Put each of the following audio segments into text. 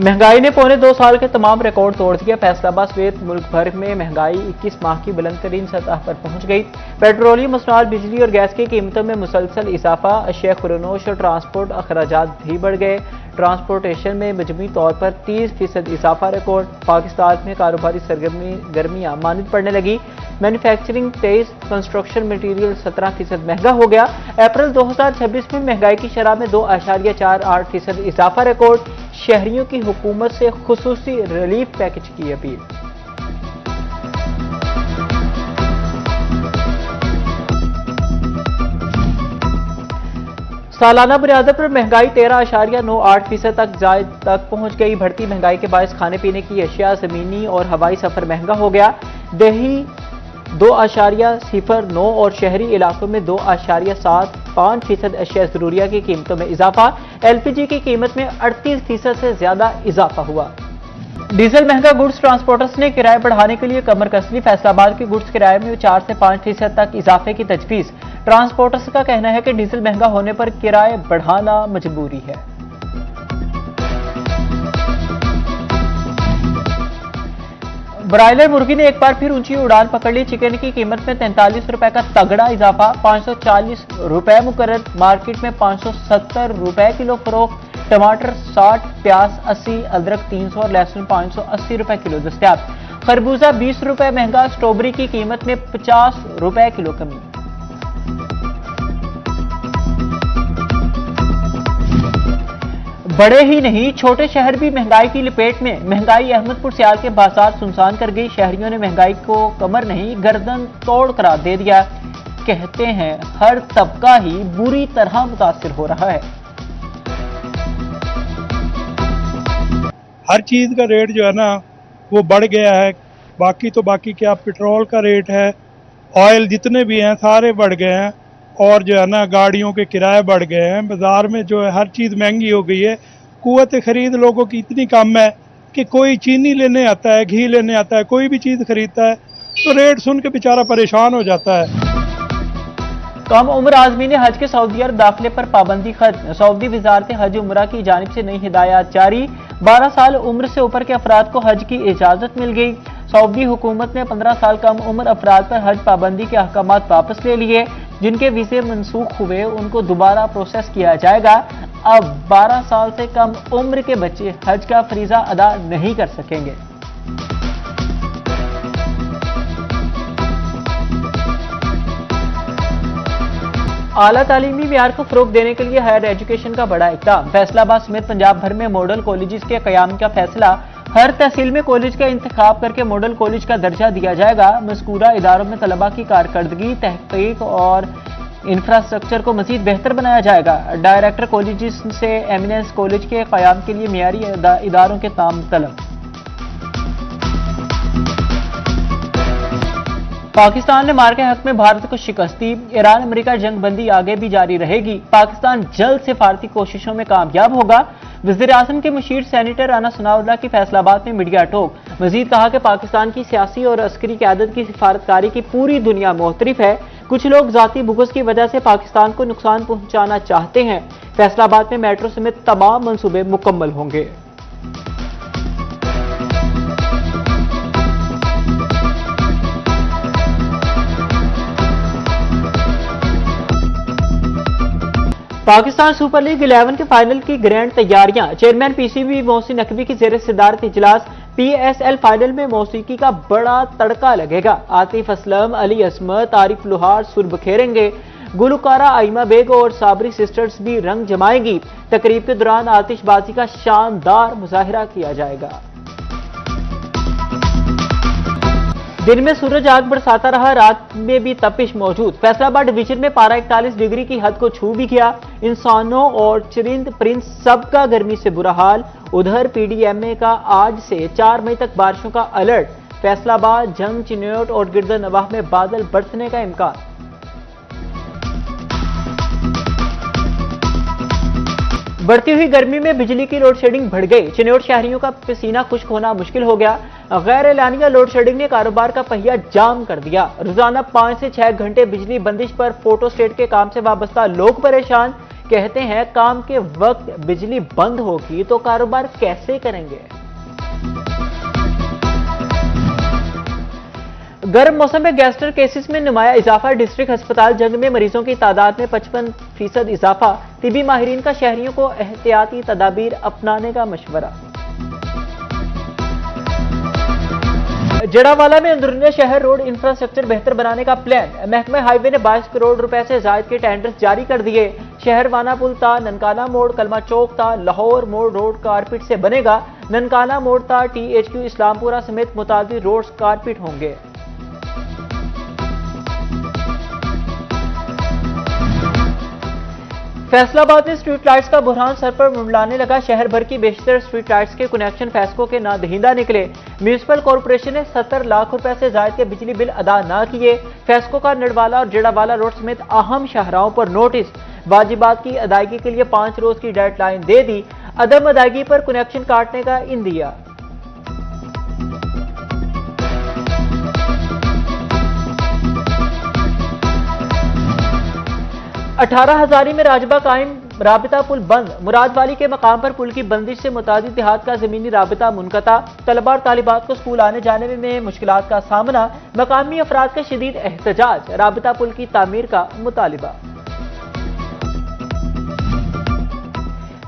महंगाई ने पौने 2 साल के तमाम रिकॉर्ड तोड़ दिया। फैसलाबाद समेत मुल्क भर में महंगाई 21 माह की बुलंद तरीन सतह पर पहुंच गई। पेट्रोलियम मसनूआत, बिजली और गैस की कीमतों में मुसलसल इजाफा, अशिया खुरनोश और ट्रांसपोर्ट अखराजात भी बढ़ गए। ट्रांसपोर्टेशन में मजमूई तौर पर 30% इजाफा रिकॉर्ड। पाकिस्तान में कारोबारी सरगर्मियां मानद पड़ने लगी। मैन्युफैक्चरिंग 23, कंस्ट्रक्शन मटीरियल 17% महंगा हो गया। अप्रैल 2026 में महंगाई की शरह में 2.48% इजाफा रिकॉर्ड। शहरियों की हुकूमत से खुसूसी रिलीफ पैकेज की अपील। सालाना बुनियाद पर महंगाई 13.98% तक पहुंच गई। बढ़ती महंगाई के बायस खाने पीने की अशिया, जमीनी और हवाई सफर महंगा हो गया। देही 2.09 और शहरी इलाकों में 2.75% अशिया ज़रूरिया की कीमतों में इजाफा। एलपीजी की कीमत में 38% से ज्यादा इजाफा हुआ। डीजल महंगा। गुड्स ट्रांसपोर्टर्स ने किराए बढ़ाने के लिए कमर कस ली। फैसलाबाद के गुड्स किराए में 4 से 5% तक इजाफे की तजवीज़। ट्रांसपोर्टर्स का कहना है कि डीजल महंगा होने पर किराए बढ़ाना मजबूरी है। ब्रायलर मुर्गी ने एक बार फिर ऊंची उड़ान पकड़ ली। चिकन की कीमत में 43 रुपए का तगड़ा इजाफा, 540 रुपए मुकर्रर। मार्केट में 570 रुपए किलो फरोख्त। टमाटर 60, प्याज 80, अदरक 300 और लहसुन 580 रुपए किलो दस्तयाब। खरबूजा 20 रुपए महंगा। स्ट्रॉबेरी की कीमत में 50 रुपए किलो कमी। बड़े ही नहीं, छोटे शहर भी महंगाई की लपेट में। महंगाई अहमदपुर सियाल के बाजार सुनसान कर गई। शहरियों ने महंगाई को कमर नहीं गर्दन तोड़ करार दे दिया। कहते हैं हर तबका ही बुरी तरह मुतासिर हो रहा है। हर चीज का रेट जो है ना वो बढ़ गया है। बाकी क्या पेट्रोल का रेट है, ऑयल जितने भी हैं सारे बढ़ गए हैं। और जो है ना गाड़ियों के किराए बढ़ गए हैं। बाजार में जो है हर चीज़ महंगी हो गई है। कुव्वत खरीद लोगों की इतनी कम है कि कोई चीनी लेने आता है, घी लेने आता है, कोई भी चीज़ खरीदता है तो रेट सुन के बेचारा परेशान हो जाता है। कम उम्र आज़मीन हज के सऊदी अरब दाखिले पर पाबंदी खत्म। सऊदी वजारत हज उमरा की जानिब से नई हिदायत जारी। 12 साल उम्र से ऊपर के अफराद को हज की इजाजत मिल गई। सऊदी हुकूमत ने 15 साल कम उम्र अफराद पर हज पाबंदी के अहकामात वापस ले लिए। जिनके वीजे मनसूख हुए उनको दोबारा प्रोसेस किया जाएगा। अब 12 साल से कम उम्र के बच्चे हज का फरीजा अदा नहीं कर सकेंगे। आला तालीमी मियार को फरोग देने के लिए हायर एजुकेशन का बड़ा इक़दाम। फैसलाबाद समेत पंजाब भर में मॉडल कॉलेजेस के क़याम का फैसला। हर तहसील में कॉलेज का इंतखाब करके मॉडल कॉलेज का दर्जा दिया जाएगा। मज़कूरा इदारों में तलबा की कारकर्दगी, तहकीक और इंफ्रास्ट्रक्चर को मजीद बेहतर बनाया जाएगा। डायरेक्टर कॉलेजेस से एमिनेंस कॉलेज के क़याम के लिए मियारी इदारों के ताम तलब। पाकिस्तान ने मार के हक में भारत को शिकस्त दी। ईरान अमेरिका जंग बंदी आगे भी जारी रहेगी। पाकिस्तान जल्द सिफारती कोशिशों में कामयाब होगा। वज़ीर आज़म के मुशीर सेनेटर राना सनाउल्लाह की फैसलाबाद में मीडिया टॉक। मजीद कहा कि पाकिस्तान की सियासी और अस्करी क़यादत की सिफारतकारी की पूरी दुनिया मुख्तलिफ है। कुछ लोग ज़ाती बुग़्ज़ की वजह से पाकिस्तान को नुकसान पहुंचाना चाहते हैं। फैसलाबाद में मेट्रो समेत तमाम मंसूबे मुकम्मल होंगे। पाकिस्तान सुपर लीग 11 के फाइनल की ग्रैंड तैयारियां। चेयरमैन पीसीबी मोहसिन नकवी की ज़ेर सदारत इजलास। पीएसएल फाइनल में मौसीकी का बड़ा तड़का लगेगा। आतिफ असलम, अली असमत, आरिफ लुहार सुर बखेरेंगे। गुलकारा आइमा बेग और साबरी सिस्टर्स भी रंग जमाएंगी। तकरीब के दौरान आतिशबाजी का शानदार मुजाहिरा किया जाएगा। दिन में सूरज आग बरसाता रहा, रात में भी तपिश मौजूद। फैसलाबाद डिवीजन में पारा 41 डिग्री की हद को छू भी गया। इंसानों और चरिंद परिंद सबका गर्मी से बुरा हाल। उधर पीडीएमए का आज से 4 मई तक बारिशों का अलर्ट। फैसलाबाद, जंग, चिन्योट और गिरदनवाह में बादल बरसने का इम्कान। बढ़ती हुई गर्मी में बिजली की लोड शेडिंग बढ़ गई। चिन्योट शहरियों का पसीना खुश्क होना मुश्किल हो गया। गैर एलानिया लोड शेडिंग ने कारोबार का पहिया जाम कर दिया। रोजाना 5 से 6 घंटे बिजली बंदिश पर फोटो स्टेट के काम से वाबस्ता लोग परेशान। कहते हैं काम के वक्त बिजली बंद होगी तो कारोबार कैसे करेंगे। गर्म मौसम में गैस्ट्रो केसेस में नुमाया इजाफा। डिस्ट्रिक्ट अस्पताल जंग में मरीजों की तादाद में 55% इजाफा। तिबी माहिरीन का शहरियों को एहतियाती तदाबीर अपनाने का मशवरा। जड़ावाला में अंदरूनी शहर रोड इंफ्रास्ट्रक्चर बेहतर बनाने का प्लान। महकमा हाईवे ने 22 करोड़ रुपए से जायद के टेंडर्स जारी कर दिए। शहर वाना पुल ता ननकाना मोड़ कलमा चौक ता लाहौर मोड़ रोड कारपेट से बनेगा। ननकाना मोड़ ता THQ इस्लामपुरा समेत मुतादिद रोड्स कारपेट होंगे। फैसलाबाद में स्ट्रीट लाइट्स का बुरहान सर पर मुंडलाने लगा। शहर भर की बेशतर स्ट्रीट लाइट्स के कनेक्शन फैसको के नादहिंदा निकले। म्यूनिसिपल कॉर्पोरेशन ने 70 लाख रुपए से जायद के बिजली बिल अदा न किए। फैसको का नडवाला और जड़ावाला रोड समेत अहम शाहराहों पर नोटिस। वाजिबात की अदायगी के लिए 5 रोज की डेडलाइन दे दी। अदम अदायगी पर कनेक्शन काटने का इंदिया। अठारह हजारी में राजबा कायम राबिता पुल बंद। मुराद वाली के मकाम पर पुल की बंदिश से मुतादिद देहात का जमीनी राबिता मुनक़ता। तलबा और तालिबात को स्कूल आने जाने में मुश्किलात का सामना। मकामी अफराद का शदीद एहतजाज। राबिता पुल की तामीर का मुतालिबा।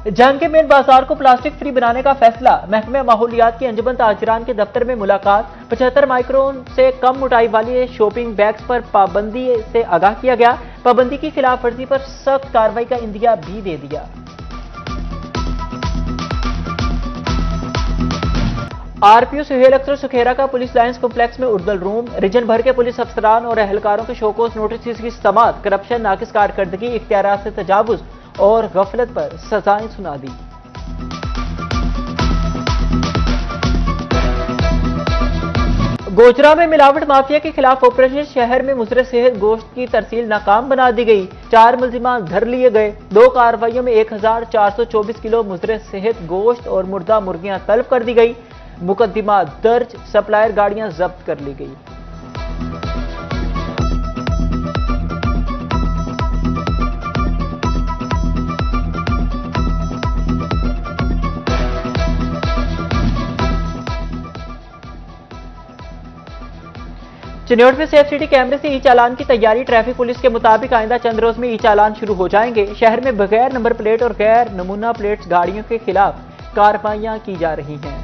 जंग के मेन बाजार को प्लास्टिक फ्री बनाने का फैसला। महकमे माहौलियात की अंजुमन ताजरान के दफ्तर में मुलाकात। 75 माइक्रोन से कम मोटाई वाले शॉपिंग बैग्स पर पाबंदी से आगाह किया गया। पाबंदी की खिलाफ वर्जी पर सख्त कार्रवाई का इंदिया भी दे दिया। RPO सुहेल अख्तर सुखेरा का पुलिस लाइंस कॉम्प्लेक्स में उर्दल रूम। रीजन भर के पुलिस अफसरान और एहलकारों के शोकोस नोटिस की समाअत। करप्शन, नाकिस कारकर्दगी, इख्तियारात से तजावुज और गफलत पर सजाएं सुना दी। गोजरा में मिलावट माफिया के खिलाफ ऑपरेशन। शहर में मुजरे सेहत गोश्त की तरसील नाकाम बना दी गई। 4 मुल्जिमान धर लिए गए। 2 कार्रवाइयों में 1424 किलो मुजरे सेहत गोश्त और मुर्दा मुर्गियां तलब कर दी गई। मुकदमा दर्ज। सप्लायर गाड़ियां जब्त कर ली गई। चिन्नौर में सेफ सिटी कैमरे से ई चालान की तैयारी। ट्रैफिक पुलिस के मुताबिक आइंदा चंद रोज में ई चालान शुरू हो जाएंगे। शहर में बगैर नंबर प्लेट और गैर नमूना प्लेट्स गाड़ियों के खिलाफ कार्रवाइयां की जा रही हैं।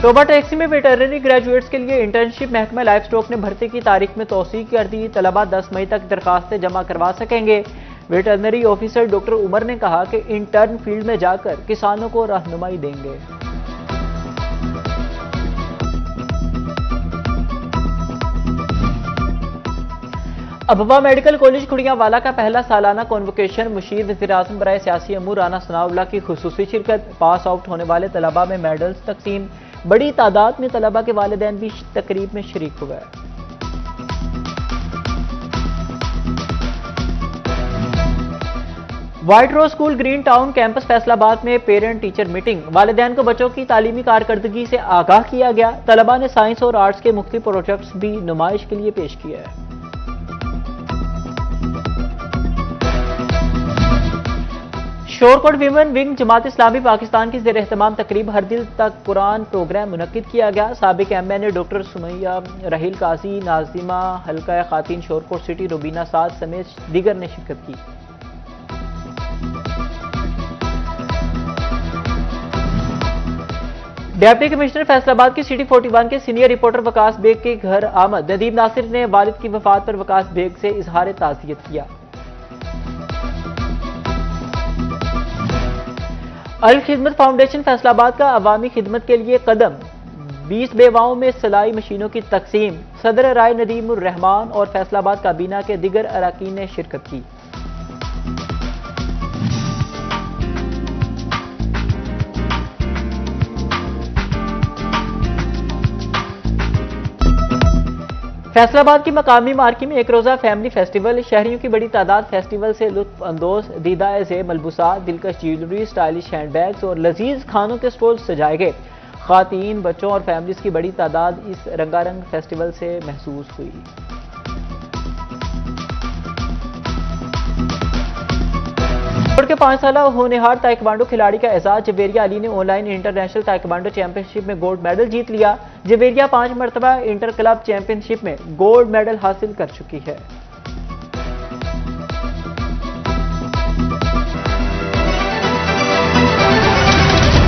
टोबा टैक्सी में वेटरनरी ग्रेजुएट्स के लिए इंटर्नशिप। महकमा लाइफ स्टॉक ने भर्ती की तारीख में तौसीक कर दी। तलबा 10 मई तक दरखास्तें जमा करवा सकेंगे। वेटरनरी ऑफिसर डॉक्टर उमर ने कहा कि इंटर्न फील्ड में जाकर किसानों को रहनुमाई देंगे। अबवा मेडिकल कॉलेज खुड़ियावाला का पहला सालाना कॉन्वोकेशन। मुशीर वज़ीर-ए-आज़म बराए सियासी अमूर राना सनाउल्लाह की खुसूसी शिरकत। पास आउट होने वाले तलबा में मेडल्स तकसीम। बड़ी तादाद में तलबा के वालिदैन भी तकरीब में शरीक हुए। White Rose School Green Town campus Faisalabad में पेरेंट टीचर मीटिंग। वालिदैन को बच्चों की तालीमी कारकर्दगी से आगाह किया गया। तलबा ने साइंस और आर्ट्स के मुख्तलिफ प्रोजेक्ट्स भी नुमाइश के लिए पेश किए। शोरकोट विमेन विंग जमात इस्लामी पाकिस्तान की ज़ेर एहतमाम तकरीब हर दिल तक कुरान प्रोग्राम मुनक्किद किया गया। साबिक MNA डॉक्टर सुमैया, रहील काजी, नाजिमा हल्का खातीन शोरकोट सिटी, रुबीना साद समेत दीगर ने शिरकत की। डिप्टी कमिश्नर फैसलाबाद की सिटी 41 के सीनियर रिपोर्टर वकास बेग के घर आमद। नदीम नासिर ने वालिद की वफात पर वकास बेग से इजहार ताज़ियत किया। अल खिदमत फाउंडेशन फैसलाबाद का अवामी खिदमत के लिए कदम। 20 बेवाओं में सिलाई मशीनों की तकसीम। सदर राय नदीमुर रहमान और फैसलाबाद काबीना के दिगर अरकान ने शिरकत की। फैसलाबाद की मकामी मार्केट में एक रोजा फैमिली फेस्टिवल। शहरियों की बड़ी तादाद फेस्टिवल से लुत्फ अंदोज। दीदाए से मलबूसात, दिलकश ज्वेलरी, स्टाइलिश हैंडबैग्स और लजीज खानों के स्टॉल सजाए गए। खातीन, बच्चों और फैमिलीज की बड़ी तादाद इस रंगारंग फेस्टिवल से महसूस हुई। बोर्ड के 5 साल होनहार ताइक्वांडो खिलाड़ी का एजाज जवेरिया अली ने ऑनलाइन इंटरनेशनल ताइक्वांडो चैंपियनशिप में गोल्ड मेडल जीत लिया। जवेरिया 5 मरतबा इंटर क्लब चैंपियनशिप में गोल्ड मेडल हासिल कर चुकी है।